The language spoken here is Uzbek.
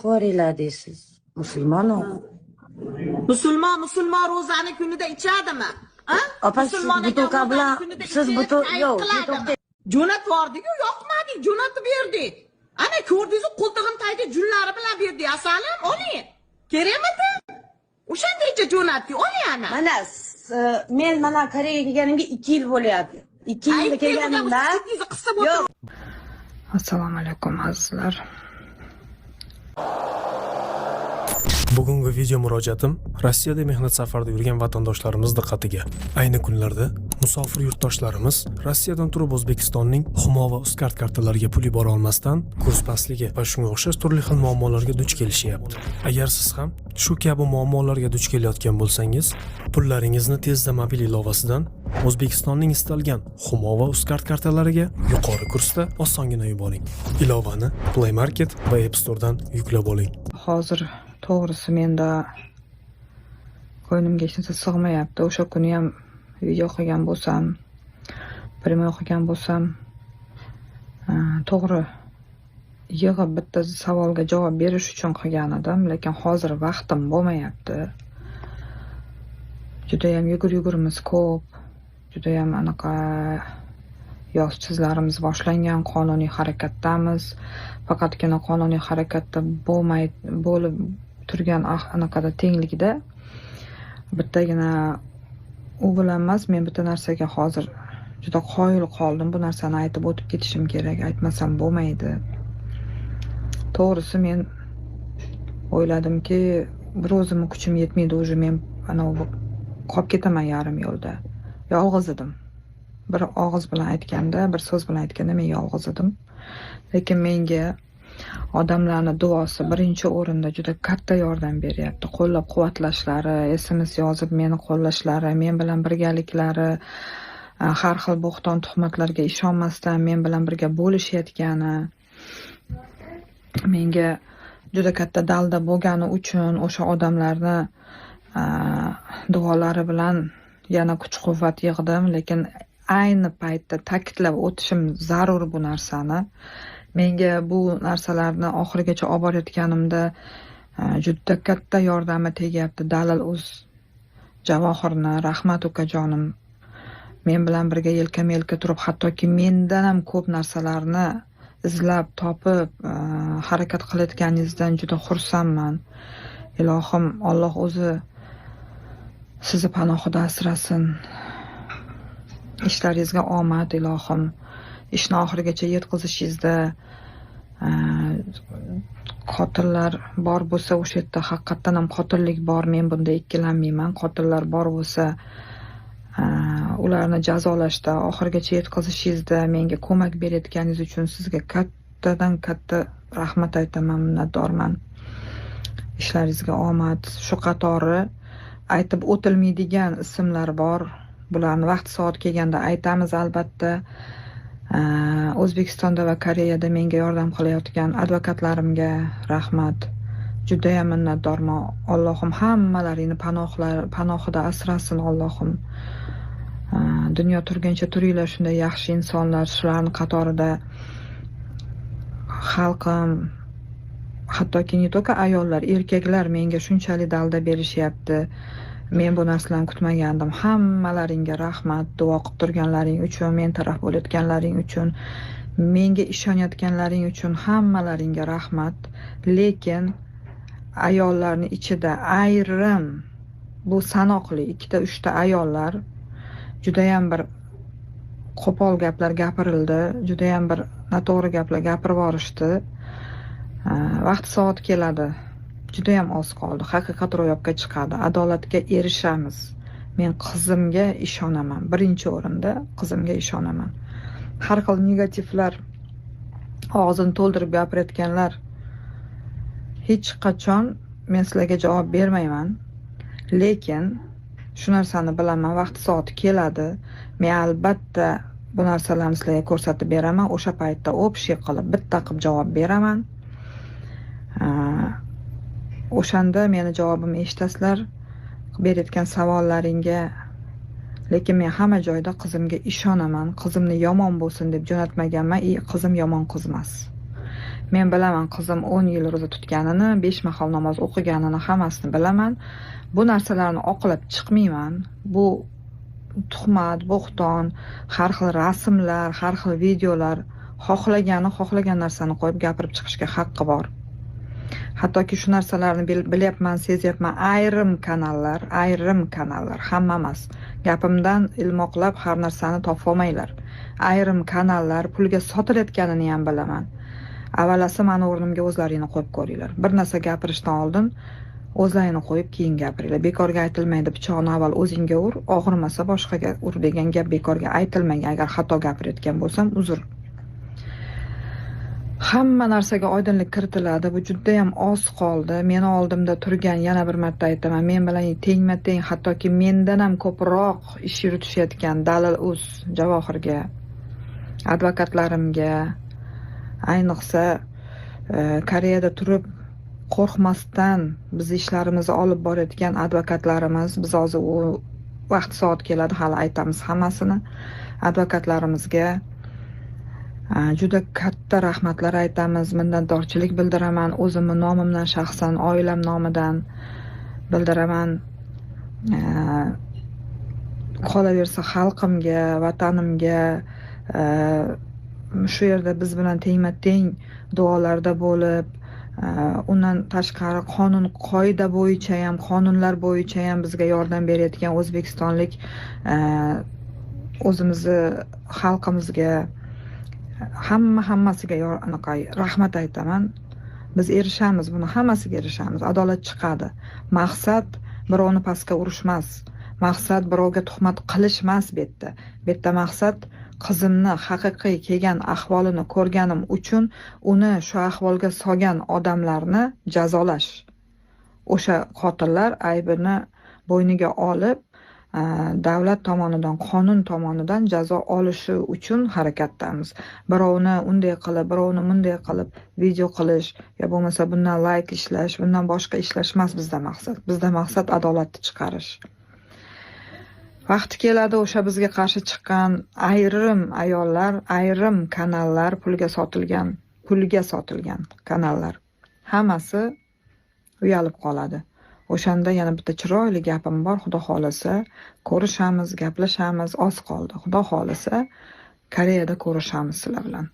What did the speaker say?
Ko'ringlar deysiz. Musulmon u. Musulmon ro'zani kunida ichadimi? Opa, siz butoka bilan siz yo'q, jo'nat bordi-ku, yoqmadi, jo'natib berdi. Ana ko'rdingiz, qo'ltig'im tagida junlari bilan berdi. Asalim, oling. Kerakmidi? O'shandaycha jo'natdi, oling ana. Mana men Koreyaga kelganimga 2 yil bo'lyapti. 2 yil kelganimda yo'q. Assalomu alaykum azizlar. Bugungi video murojaatim Rossiyada mehnat safarida yurgan vatandoshlarimiz diqqatiga. Ayni kunlarda musofir yurtdoshlarimiz Rossiyadan turib O'zbekistonning Humo va Uzcard kartalariga pul yubora olmasdan kurs pastligi va shunga o'xshash turli xil muammolarga duch kelishyapti. Agar siz ham shu kabi muammolarga duch kelayotgan bo'lsangiz, pullaringizni tezda mobil ilovasidan O'zbekistonning istalgan Humo va Uzcard kartalariga yuqori kursda osongina yuboring. Ilovani Play Market va App Store'dan yuklab oling. Hozir to'g'risi menda ko'nglimga hech narsa sig'mayapti. O'sha kuni ham video qilgan bo'lsam, premyo qilgan bo'lsam, to'g'ri yig'ib bitta savolga javob berish uchun qilgan edim, lekin hozir vaqtim bo'lmayapti. Juda ham yugurimiz ko'p. Juda ham anaqa yoz-chizlarimiz boshlangan, qonuniy harakatdamiz. Faqatgina qonuniy harakatda bo'lib turgan anaqada tenglikda bittagina u bilan emas, men bitta narsaga hozir juda qoyil qoldim. Bu narsani aytib o'tib ketishim kerak, aytmasam bo'lmaydi. To'g'risi men o'yladimki, bir o'zimni kuchim yetmaydi, уже men qolib ketaman yarim yo'lda. Yolg'iz edim. Bir og'iz bilan aytganda, bir so'z bilan aytganda men yolg'iz edim. Lekin menga odamlarning duosi birinchi o'rinda juda katta yordam beryapti. Qo'llab-quvvatlashlari, SMS yozib meni qo'llashlari, men bilan birgaliklari, har xil bo'xton tuhmatlarga ishonmasdan men bilan birga bo'lishayotgani menga juda katta dalda bo'lgani uchun o'sha odamlarni duolari bilan yana kuch-quvvat yig'dim, lekin ayni paytda ta'kidlab o'tishim zarur bu narsani. Menga bu narsalarni oxirigacha olib borayotganimda juda katta yordami tegyapti. Dalil o'z Javohirni, Rahmat ukajonim men bilan birga yelkama-yelka turib, hattoki mendan ham ko'p narsalarni izlab, topib, harakat qilayotganingizdan juda xursandman. Ilohim Alloh o'zi sizni panohida asrasin. Ishlaringizga omad ilohim. Ishni oxirigacha yetkazishingizda qotillar bor bo'lsa, o'sha yerda haqiqatan ham qotillik bor, men bunda ikkilanmayman. Qotillar bor bo'lsa, ularni jazolashda, oxirigacha yetkazishingizda menga ko'mak berayotganingiz uchun sizga kattadan katta rahmat aytaman, minnatdorman. Ishlaringizga omad. Shu qatori aytib o'tilmaydigan ismlar bor. Bularni vaqt soat kelganda aytamiz albatta. O'zbekistonda va Koreyada menga yordam qilayotgan advokatlarimga rahmat. Juda ham minnatdorman. Allohim hammalaringni panohida asrasin Allohim. Dunyo turguncha turinglar shunday yaxshi insonlar, shularning qatorida xalqim, hattoki ne только ayollar, erkaklar menga shunchalik dalda berishyapti. Men bu narsalarni kutmagandim. Hammalaringga rahmat, duo qilib turganlaring uchun, men taraf bo'layotganlaring uchun, menga ishonayotganlaring uchun hammalaringga rahmat. Lekin ayollarning ichida ayrim, bu sanoqli 2-3 ta ayollar juda ham bir qo'pol gaplar gapirildi, juda ham bir noto'g'ri gaplar gapirib yorishdi. Vaqt soat keladi. Juda ham oz qoldi. Haqiqat ro'yobga chiqadi. Adolatga erishamiz. Men qizimga ishonaman. Birinchi o'rinda qizimga ishonaman. Har xil negativlar, og'zini to'ldirib gapirayotganlar hech qachon men sizlarga javob bermayman. Lekin shu narsani bilaman, vaqt soati keladi. Men albatta bu narsalarni sizlarga ko'rsatib beraman. O'sha paytda общий qilib bitta qilib javob beraman. O'shanda meni javobimni eshitasizlar, berayotgan savollaringga. Lekin men hamma joyda qizimga ishonaman. Qizimni yomon bo'lsin deb jo'natmaganman. Qizim yomon qiz emas. Men bilaman qizim 10 yil ro'za tutganini, 5 mahal namoz o'qiganini, hammasini bilaman. Bu narsalarni oqlab chiqmayman. Bu tuhmat, bo'xton, har xil rasmlar, har xil videolar, xohlagan narsani qo'yib gapirib chiqishga haqqi bor. Hattoki shu narsalarni bilyapman, sezyapman. Ayrim kanallar, hamma emas. Gapimdan ilmoqlab har narsani topolmaylar. Ayrim kanallar pulga sotilayotganini ham bilaman. Avvalasi meni o'rnimga o'zlaringni qo'yib ko'ringlar. Bir narsa gapirishdan oldin o'zlaringni qo'yib keyin gapiringlar. Bekorga aytilmaydi, pichoqni avval o'zingga ur, og'rimasa boshqaga ur degan gap bekorga aytilmagan. Agar xato gapirayotgan bo'lsam, uzr. Hamma narsaga oydinlik kiritiladi. Bu juda ham oz qoldi. Meni oldimda turgan, yana bir marta aytaman, men bilan tengma-teng, hattoki mendan ham ko'proq ish yuritishayotgan Dalil.uz, Javohirga, advokatlarimga, ayniqsa Koreyada turib qo'rqmasdan biz ishlarimizni olib borayotgan advokatlarimiz, biz hozir u vaqt soat keladi, hali aytamiz hammasini. Advokatlarimizga juda katta rahmatlar aytamiz, minnatdorchilik bildiraman. O'zimni nomimdan, shaxsan oilam nomidan bildiraman. Qolaversa xalqimga, vatanimga shu yerda biz bilan tengma-teng duolarda bo'lib, undan tashqari qonun qoida bo'yicha ham, qonunlar bo'yicha ham bizga yordam berayotgan o'zbekistonlik o'zimizni xalqimizga, hammasiga rahmat aytaman. Biz erishamiz, buni hammasiga erishamiz. Adolat chiqadi. Maqsad birovni pastga urishmas. Maqsad birovga tuhmat qilishmas bu yerda. Bu yerda maqsad qizimni haqiqiy kelgan ahvolini ko'rganim uchun uni shu ahvolga solgan odamlarni jazolash. O'sha qotillar aybini bo'yniga olib, davlat tomonidan, qonun tomonidan jazo olishi uchun harakatdamiz. Birovni unday qilib, birovni bunday qilib video qilish yo bo'lmasa bundan like ishlash, bundan boshqa ishlash emas bizda maqsad. Bizda maqsad adolatni chiqarish. Vaqti keladi, o'sha bizga qarshi chiqqan ayrim ayollar, ayrim kanallar, pulga sotilgan kanallar hammasi uyalib qoladi. O'shanda yana bitta chiroyli gapim bor, Xudo xolasa ko'rishamiz, gaplashamiz, oz qoldi. Xudo xolasa Koreyada ko'rishamiz sizlar bilan.